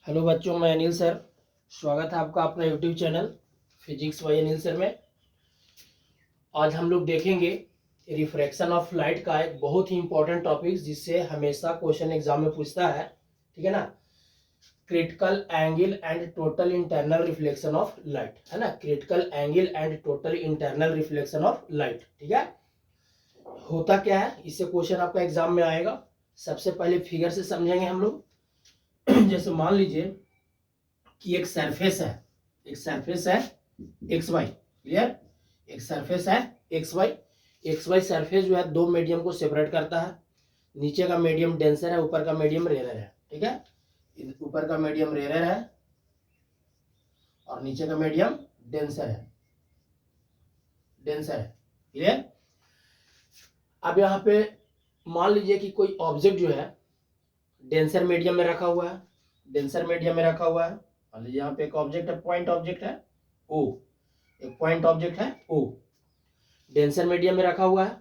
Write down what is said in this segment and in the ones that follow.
Hello बच्चों, मैं Anil sir. स्वागत है आपका अपना YouTube channel physics bye Anil sir में। आज हम लोग देखेंगे रिफ्रैक्शन ऑफ लाइट का एक बहुत ही इंपॉर्टेंट टॉपिक जिससे हमेशा क्वेश्चन एग्जाम में पूछता है, ठीक है ना। Critical angle and total internal reflection of light, है ना। Critical angle and total internal reflection of light, ठीक है। होता क्या है, इससे क्वेश्चन आपका एग्जाम में आएगा। सबसे पहले फिगर से समझेंगे हम लोग। जैसे मान लीजिए कि एक सरफेस है एक्स वाई, क्लियर। एक सरफेस है एक्स वाई सरफेस जो है दो मीडियम को सेपरेट करता है। नीचे का मीडियम डेंसर है, ऊपर का मीडियम रेयर है, ठीक है। ऊपर का मीडियम रेयर है और नीचे का मीडियम डेंसर है, क्लियर। अब यहाँ पे मान लीजिए कि कोई ऑब्जेक्ट जो है डेंसर मीडियम में रखा हुआ है, मान लीजिए यहाँ पे एक ऑब्जेक्ट है, पॉइंट ऑब्जेक्ट है ओ, एक पॉइंट ऑब्जेक्ट है ओ, डेंसर मीडियम में रखा हुआ है।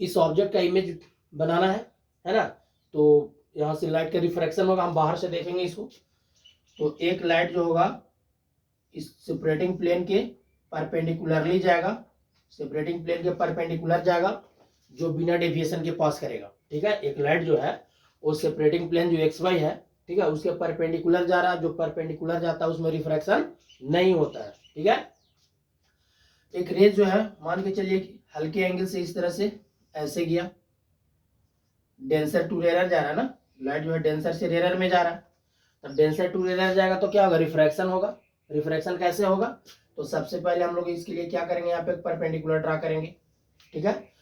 इस ऑब्जेक्ट का इमेज बनाना है ना। तो यहाँ से लाइट का रिफ्रैक्शन होगा, हम बाहर से देखेंगे इसको। तो एक लाइट जो होगा इस सेपरेटिंग प्लेन के परपेंडिकुलरली जाएगा, जाएगा, जो बिना डेविएशन के पास करेगा, ठीक है। एक लाइट जो है वो सेपरेटिंग प्लेन जो एक्स वाई है, ठीक है, उसके परपेंडिकुलर जा रहा है। जो परपेंडिकुलर जाता है उसमें रिफ्रैक्शन नहीं होता है, ठीक है। एक रेज जो है मान के चलिए हल्के एंगल से इस तरह से ऐसे गया, डेंसर टू रेयर जा रहा है ना, लाइट जो है डेंसर से रेयर में जा रहा है। तो डेंसर टू रेयर जाएगा तो क्या होगा, रिफ्रैक्शन होगा। रिफ्रैक्शन कैसे होगा, तो सबसे पहले हम लोग इसके लिए क्या करेंगे, यहाँ पे परपेंडिकुलर ड्रा करेंगे, ठीक है।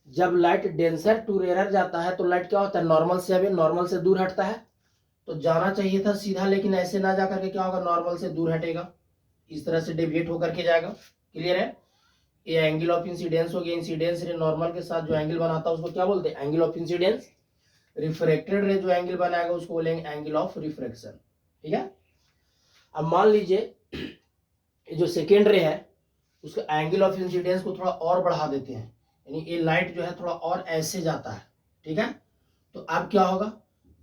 जब लाइट डेंसर टू रेयर जाता है तो लाइट क्या होता है, नॉर्मल से दूर हटता है। तो जाना चाहिए था सीधा, लेकिन ऐसे ना जा करके क्या होगा, नॉर्मल से दूर हटेगा, इस तरह से डेविएट होकर के जाएगा, क्लियर है। ये एंगल ऑफ इंसिडेंस हो गया। इंसिडेंस रे नॉर्मल के साथ जो एंगल बनाता है उसको क्या बोलते हैं, एंगल ऑफ इंसिडेंस। रिफ्रैक्टेड रे जो एंगल बनाएगा उसको बोलेंगे एंगल ऑफ रिफ्रैक्शन, ठीक है। अब मान लीजिए जो सेकेंड रे है उसका एंगल ऑफ इंसिडेंस को थोड़ा और बढ़ा देते हैं, यानी ये लाइट जो है थोड़ा और ऐसे जाता है, ठीक है। तो अब क्या होगा,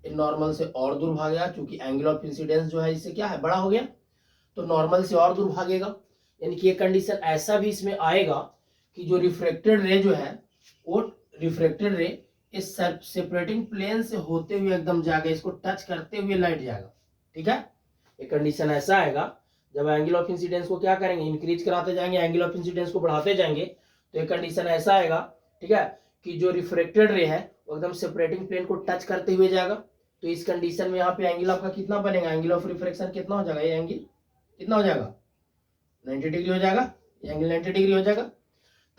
ये नॉर्मल से और दूर भागेगा, क्योंकि एंगल ऑफ इंसिडेंस जो है इससे क्या है, बड़ा हो गया, तो नॉर्मल से और दूर भागेगा। यानी कि ये कंडीशन ऐसा भी इसमें आएगा कि जो रिफ्रैक्टेड रे जो है वो रिफ्रैक्टेड रे इस सेपरेटिंग प्लेन से होते हुए एकदम जाएगा, इसको टच करते हुए लाइट जाएगा, ठीक है। ये कंडीशन ऐसा आएगा जब एंगल ऑफ इंसिडेंस को क्या करेंगे, इंक्रीज कराते जाएंगे, एंगल ऑफ इंसिडेंस को बढ़ाते जाएंगे, तो ये कंडीशन ऐसा आएगा, ठीक है, कि जो रिफ्रैक्टेड रे है वो एकदम सेपरेटिंग प्लेन को टच करते हुए जाएगा। तो इस कंडीशन में यहाँ पे एंगल आपका कितना बनेगा, एंगल ऑफ रिफ्रैक्शन कितना हो जाएगा, ये एंगल कितना हो जाएगा, 90 डिग्री हो जाएगा, एंगल 90 डिग्री हो जाएगा।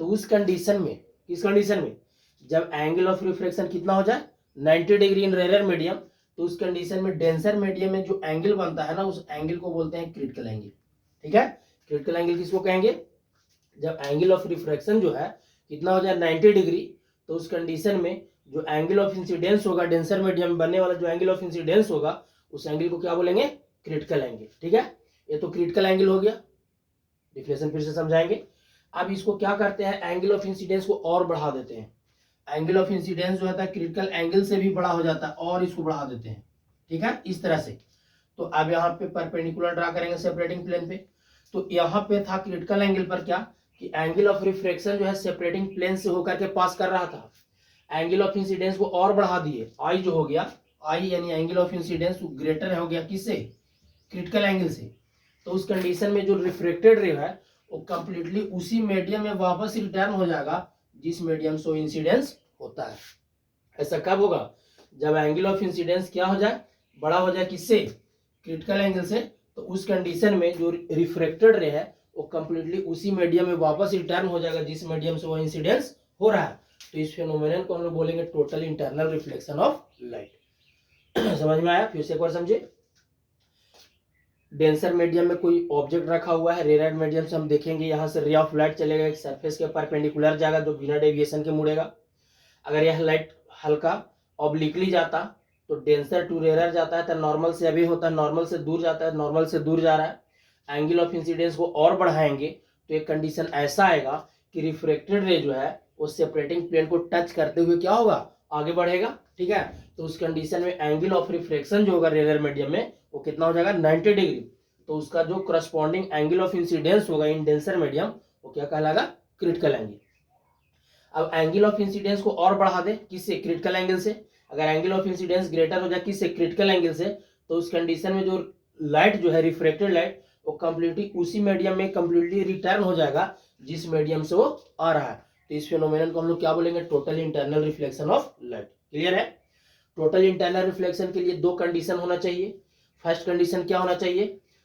तो उस कंडीशन में, किस कंडीशन में, जब एंगल ऑफ रिफ्रैक्शन कितना हो जाए, 90 डिग्री इन रेयर मीडियम, तो उस कंडीशन में डेंसर मीडियम में जो एंगल बनता है ना, उस एंगल को बोलते हैं क्रिटिकल एंगल, ठीक है। क्रिटिकल एंगल किसको कहेंगे, जब एंगल ऑफ रिफ्रैक्शन जो है कितना हो जाए 90 डिग्री, तो उस कंडीशन में जो एंगल ऑफ इंसिडेंस होगा, डेंसर मीडियम में बनने वाला जो एंगल ऑफ इंसिडेंस होगा, उस एंगल को क्या बोलेंगे, क्रिटिकल एंगल, ठीक है। ये तो क्रिटिकल एंगल हो गया। डिफिनेशन फिर से समझाएंगे। अब इसको क्या करते हैं, एंगल ऑफ इंसिडेंस को और बढ़ा देते हैं। एंगल ऑफ इंसिडेंस जो होता है क्रिटिकल एंगल से भी बड़ा हो जाता है और इसको बढ़ा देते हैं, ठीक है, इस तरह से। तो अब यहाँ पे परपेंडिकुलर ड्रा करेंगे सेपरेटिंग प्लेन पे। तो यहाँ पे था क्रिटिकल एंगल पर क्या, कि एंगल ऑफ रिफ्रैक्शन जो है सेपरेटिंग प्लेन से होकर के पास कर रहा था, एंगल ऑफ इंसिडेंस को और बढ़ा दिए, आई जो हो गया, आई यानी एंगल ऑफ इंसिडेंस ग्रेटर हो गया किससे, क्रिटिकल एंगल से। तो उस कंडीशन में जो रिफ्रैक्टेड रे है वो कंप्लीटली उसी मीडियम में वापस रिटर्न हो जाएगा जिस मीडियम से इंसिडेंस होता है। ऐसा कब होगा, जब एंगल ऑफ इंसिडेंस क्या हो जाए, बड़ा हो जाए किससे, क्रिटिकल एंगल से। तो उस कंडीशन में जो रिफ्रैक्टेड रे है वो कंप्लीटली उसी मीडियम में वापस रिटर्न हो जाएगा जिस मीडियम से वो इंसिडेंस हो रहा है। तो इस फेनोमेनन को हम लोग बोलेंगे total internal reflection of light. समझ में आया, फिर से एक बार समझिए। डेंसर मीडियम में कोई ऑब्जेक्ट रखा हुआ है, रेयर मीडियम से हम देखेंगे, यहाँ से रे ऑफ लाइट चलेगा, एक सरफेस के परपेंडिकुलर जाएगा जो बिना डेविएशन के मुड़ेगा। अगर यह लाइट हल्का ऑब्लिकली जाता तो डेंसर टू रेयर जाता है, तो नॉर्मल से अभी होता है, नॉर्मल से दूर जाता है, नॉर्मल से दूर जा रहा है, एंगल ऑफ इंसिडेंस को और बढ़ाएंगे तो एक कंडीशन ऐसा आएगा कि रिफ्रैक्टेड रे जो है वो सेपरेटिंग प्लेन को टच करते हुए क्या होगा, आगे बढ़ेगा, ठीक ठीक है। तो उस कंडीशन में एंगल ऑफ रिफ्रैक्शन जो होगा रेयर मीडियम में वो कितना हो जाएगा 90 डिग्री। तो उसका जो करस्पॉन्डिंग एंगल ऑफ इंसिडेंस होगा इन डेंसर मीडियम वो क्या कहलाएगा क्रिटिकल एंगल। अब एंगल ऑफ इंसिडेंस को और बढ़ा दे किससे क्रिटिकल एंगल से। अगर एंगल ऑफ इंसिडेंस ग्रेटर हो जाए किससे क्रिटिकल एंगल से तो उस कंडीशन में जो लाइट जो है रिफ्रैक्टेड लाइट वो कंप्लीटली उसी मीडियम में कंप्लीटली रिटर्न हो जाएगा जिस मीडियम से वो आ रहा है। तो इस फिनोमेनन को हम लोग क्या बोलेंगे total internal reflection of light. Clear है। टोटल इंटरनल रिफ्लेक्शन के लिए दो कंडीशन होना चाहिए। फर्स्ट कंडीशन क्या होना चाहिए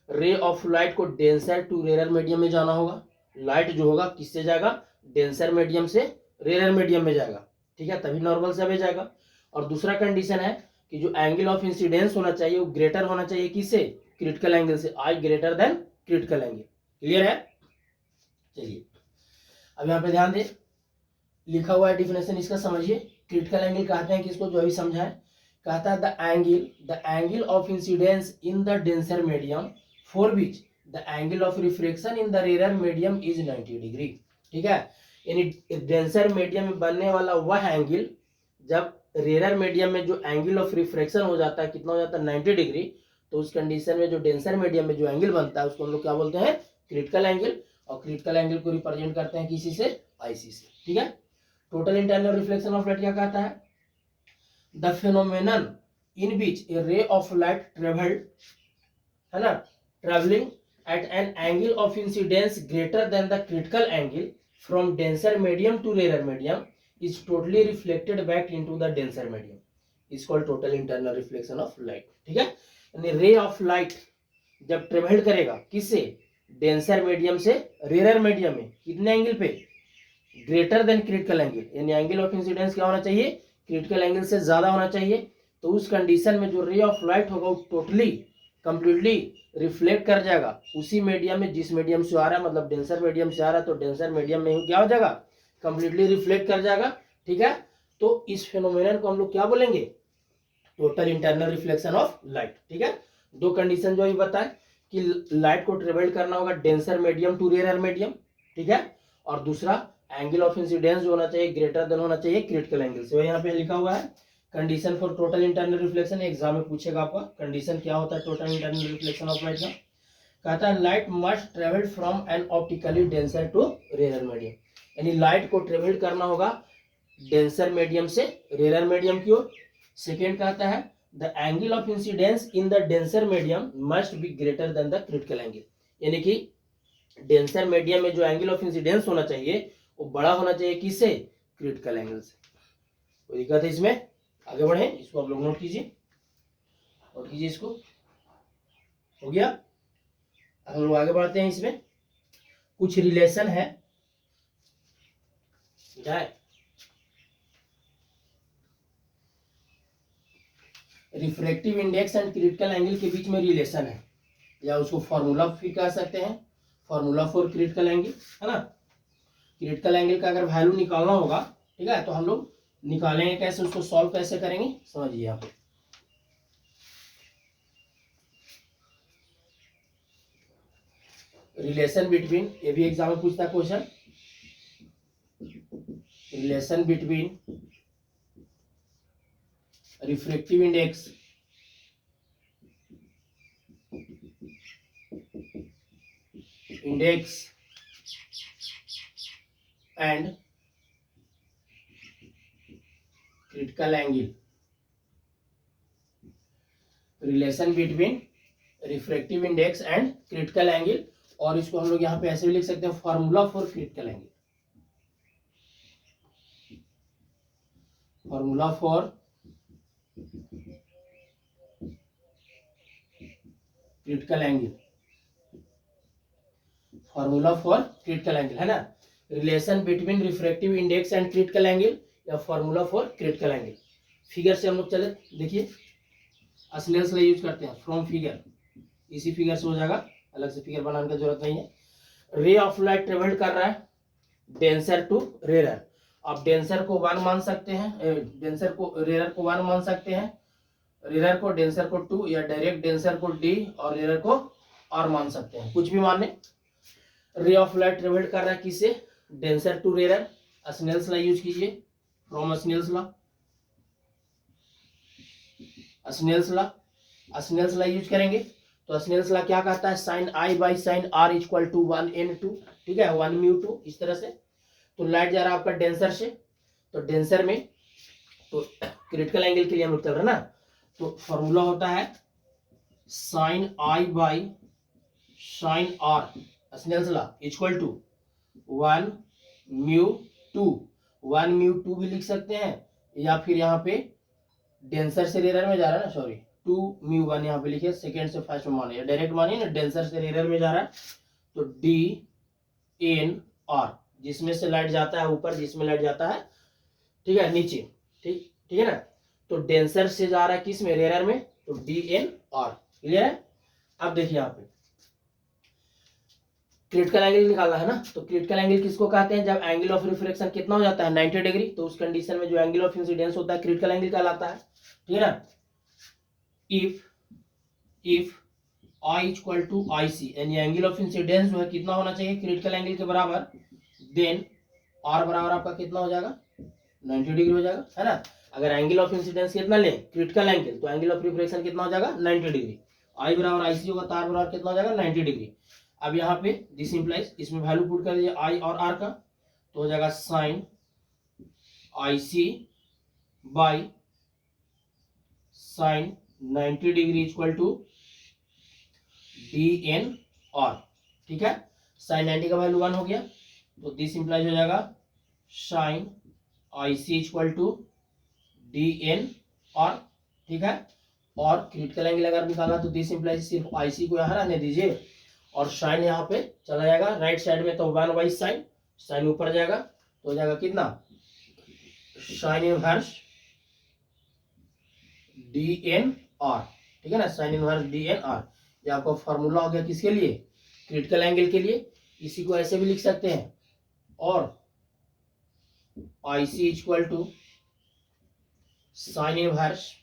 रे ऑफ लाइट को डेंसर टू रेयर मीडियम में जाना होगा। लाइट जो होगा किससे जाएगा डेंसर मीडियम से रेयर मीडियम में जाएगा। ठीक है तभी नॉर्मल से में जाएगा। और दूसरा कंडीशन है कि जो एंगल ऑफ इंसिडेंस होना चाहिए वो ग्रेटर होना चाहिए किससे क्रिटिकल एंगल से i greater than critical angle. Clear है। चलिए अब यहाँ पे ध्यान दे लिखा हुआ है डिफिनेशन इसका समझिए। क्रिटिकल एंगल कहते हैं किसको जो अभी समझा है कहता है the angle of incidence in the denser medium for which the angle of refraction in the rare medium is 90 degree. ठीक है यानी डेंसर मीडियम में बनने वाला वह एंगल जब रेयर मीडियम में जो एंगल ऑफ रिफ्रैक्शन हो जाता है कितना हो जाता है 90 डिग्री। तो उस कंडीशन में जो डेंसर मीडियम में जो एंगल बनता है उसको हम लोग क्या बोलते हैं क्रिटिकल एंगल। और क्रिटिकल एंगल को रिप्रेजेंट करते हैं किसी से आईसी से। ठीक है। Total internal reflection of light क्या कहता है the phenomenon in which A ray of light travelled है ना travelling at an angle of incidence greater than the critical angle from denser medium to rare medium is totally reflected back into the denser medium is called total internal reflection of light। ठीक है यानी ray of light जब travel करेगा किससे denser medium से rare medium में कितने angle पे ग्रेटर देन क्रिटिकल एंगल यानी एंगल ऑफ इंसिडेंस क्या होना चाहिए क्रिटिकल एंगल से ज्यादा होना चाहिए। तो उस कंडीशन में जो रे ऑफ लाइट होगा वो टोटली कंप्लीटली रिफ्लेक्ट कर जाएगा उसी मीडियम में जिस मीडियम से आ रहा है मतलब डेंसर मीडियम से आ रहा है तो डेंसर मीडियम में क्या हो जाएगा कंप्लीटली रिफ्लेक्ट कर जाएगा। ठीक है तो इस फेनोमेनन को हम लोग क्या बोलेंगे total internal reflection of light. ठीक है दो कंडीशन जो अभी बताए कि लाइट को ट्रेवल करना होगा denser medium to rare medium. ठीक है और दूसरा एंगल ऑफ इंसिडेंस जो होना चाहिए ग्रेटर देन होना चाहिए क्रिटिकल एंगल से। यहाँ पे लिखा हुआ है condition for total internal reflection exam में पूछेगा आपका कंडीशन क्या होता है total internal reflection of light का। कहता है light must travel from an optically denser to rare medium यानी लाइट को ट्रेवल करना होगा डेंसर मीडियम से रेयर मीडियम की ओर। सेकेंड कहता है the angle of incidence in the denser medium must be greater than the critical angle यानी कि डेंसर मीडियम में जो एंगल ऑफ इंसिडेंस होना चाहिए वो बड़ा होना चाहिए किससे क्रिटिकल एंगल से। कोई दिक्कत है इसमें आगे बढ़े इसको आप लोग नोट कीजिए इसको हो गया। हम लोग आगे बढ़ते हैं इसमें कुछ रिलेशन है refractive index and critical angle के बीच में रिलेशन है या उसको फॉर्मूला भी कह सकते हैं फॉर्मूला फॉर क्रिटिकल एंगल है ना। क्रिटिकल एंगल का अगर वैल्यू निकालना होगा ठीक है तो हम लोग निकालेंगे कैसे उसको सॉल्व कैसे करेंगे समझिए यहाँ पे। रिलेशन बिटवीन ये भी एग्जाम में पूछता है question relation between refractive index and critical angle relation between refractive index and critical angle और इसको हम लोग यहाँ पे ऐसे भी लिख सकते हैं formula for critical angle formula for critical angle formula for critical angle है ना relation between refractive index and critical angle या formula for critical angle. Figure से हम लोग चले देखिए स्नेल्स लॉ यूज करते हैं फ्रॉम फिगर इसी फिगर से हो जाएगा अलग से फिगर बनाने की जरूरत नहीं है। रे ऑफ लाइट ट्रेवल कर रहा है डेंसर टू रेयर आप डेंसर को 1 मान सकते हैं डेंसर को रेयर को 1 मान सकते हैं रेयर को डेंसर को 2 या डायरेक्ट डेंसर को D और रेयर को R मान सकते हैं कुछ भी माने। रे ऑफ लाइट ट्रेवल कर रहा है किससे denser to rare Snell's law use कीजिए from Snell's law Snell's law use करेंगे। तो स्नेल्स लॉ क्या कहता है, sine i by sine r equal to 1n2, ठीक है, 1 μ2, इस तरह से। तो लाइट जा रहा है आपका डेंसर से, तो डेंसर में तो क्रिटिकल एंगल के लिए हम लोग चल रहे हैं ना, तो फॉर्मूला होता है sine i by sine r Snell's law equal to 1 μ2, 1 μ2 भी लिख सकते हैं, या फिर यहाँ पे डेंसर से रेयर में जा रहा है ना, सॉरी 2 μ1 यहाँ पे लिखे, सेकेंड से फर्स्ट में माने या डायरेक्ट मानिए ना, डेंसर से रेयर में जा रहा है, तो DNR, जिसमें से लाइट जाता है ऊपर, जिसमें लाइट जाता है ठीक है नीचे, ठीक ठीक है ना। तो डेंसर से जा रहा है किस में, रेयर में, तो DNR, क्लियर है। अब देखिए यहाँ पे क्रिटिकल एंगल निकालना है ना, तो क्रिटिकल एंगल किसको कहते हैं, जब एंगल ऑफ रिफ्लेक्शन कितना हो जाता है 90 डिग्री, तो उस कंडीशन में जो एंगल ऑफ इंसिडेंस होता है क्रिटिकल एंगल कहलाता है, ठीक है ना। If I equal to IC, यानी एंगल ऑफ इंसिडेंस जो है कितना होना चाहिए क्रिटिकल एंगल के बराबर, देन R बराबर आपका कितना हो जाएगा 90 डिग्री हो जाएगा, है ना। अगर एंगल ऑफ इंसिडेंस कितना ले क्रिटिकल एंगल, तो एंगल ऑफ रिफ्लेक्शन कितना हो जाएगा 90 डिग्री, I बराबर IC होगा, तो R बराबर कितना हो जाएगा 90 डिग्री। अब यहाँ पे दिस इंप्लाइज, इसमें वैल्यू पुट कर दीजिए I और R का, तो हो जाएगा sine IC by sine 90 degree equal to DNR, ठीक है। साइन 90 का वैल्यू 1 हो गया, तो दिस इंप्लाइज हो जाएगा sine IC equal to DNR, ठीक है। और क्रिटिकल एंगल अगर निकालना तो दिस इंप्लाइज सिर्फ IC को यहाँ रहने दीजिए, और साइन यहाँ पे चला जाएगा राइट साइड में, तो 1 बाई साइन, साइन ऊपर जाएगा, तो हो जाएगा कितना साइन इनवर्स DNR, ठीक है ना, साइन इनवर्स DNR। ये आपका फॉर्मूला हो गया किसके लिए, क्रिटिकल एंगल के लिए। इसी को ऐसे भी लिख सकते हैं, और IC equal to sine inverse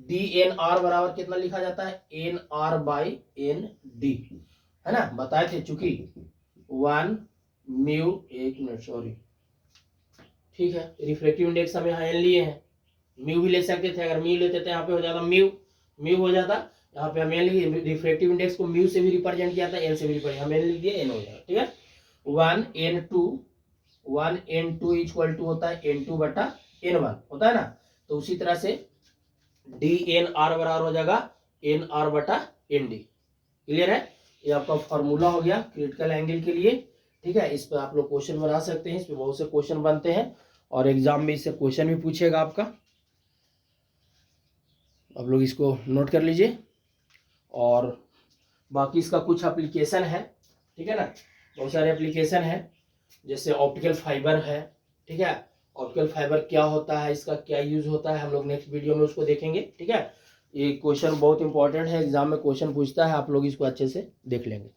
DNR बराबर कितना लिखा जाता है NR बाई ND, है ना, बताए थे चूंकि 1 μ, एक मिनट सॉरी, ठीक है, रिफ्रैक्टिव इंडेक्स हम यहाँ n लिए हैं, म्यू भी ले सकते थे, अगर म्यू लेते थे यहाँ पे हो जाता म्यू हो जाता, यहाँ पे हम एन लिखे, रिफ्रैक्टिव इंडेक्स को म्यू से भी रिप्रेजेंट किया था, एन से भी रिप्रेजेंट, हम एन लिख दिए, एन हो जाएगा, ठीक है। 1n2 इक्वल टू होता है n2 बटा n1 होता है ना, तो उसी तरह से DNR बराबर हो जाएगा NR बटा ND, क्लियर है। ये आपका फॉर्मूला हो गया क्रिटिकल एंगल के लिए, ठीक है। इस पर आप लोग क्वेश्चन बना सकते हैं, इस पर बहुत से क्वेश्चन बनते हैं, और एग्जाम में इससे क्वेश्चन भी पूछेगा आपका, आप लोग इसको नोट कर लीजिए। और बाकी इसका कुछ एप्लीकेशन है, ठीक है ना, बहुत सारे एप्लीकेशन है, जैसे ऑप्टिकल फाइबर है, ठीक है। ऑप्टिकल फाइबर क्या होता है, इसका क्या यूज होता है, हम लोग नेक्स्ट वीडियो में उसको देखेंगे, ठीक है। ये क्वेश्चन बहुत इंपॉर्टेंट है, एग्जाम में क्वेश्चन पूछता है, आप लोग इसको अच्छे से देख लेंगे।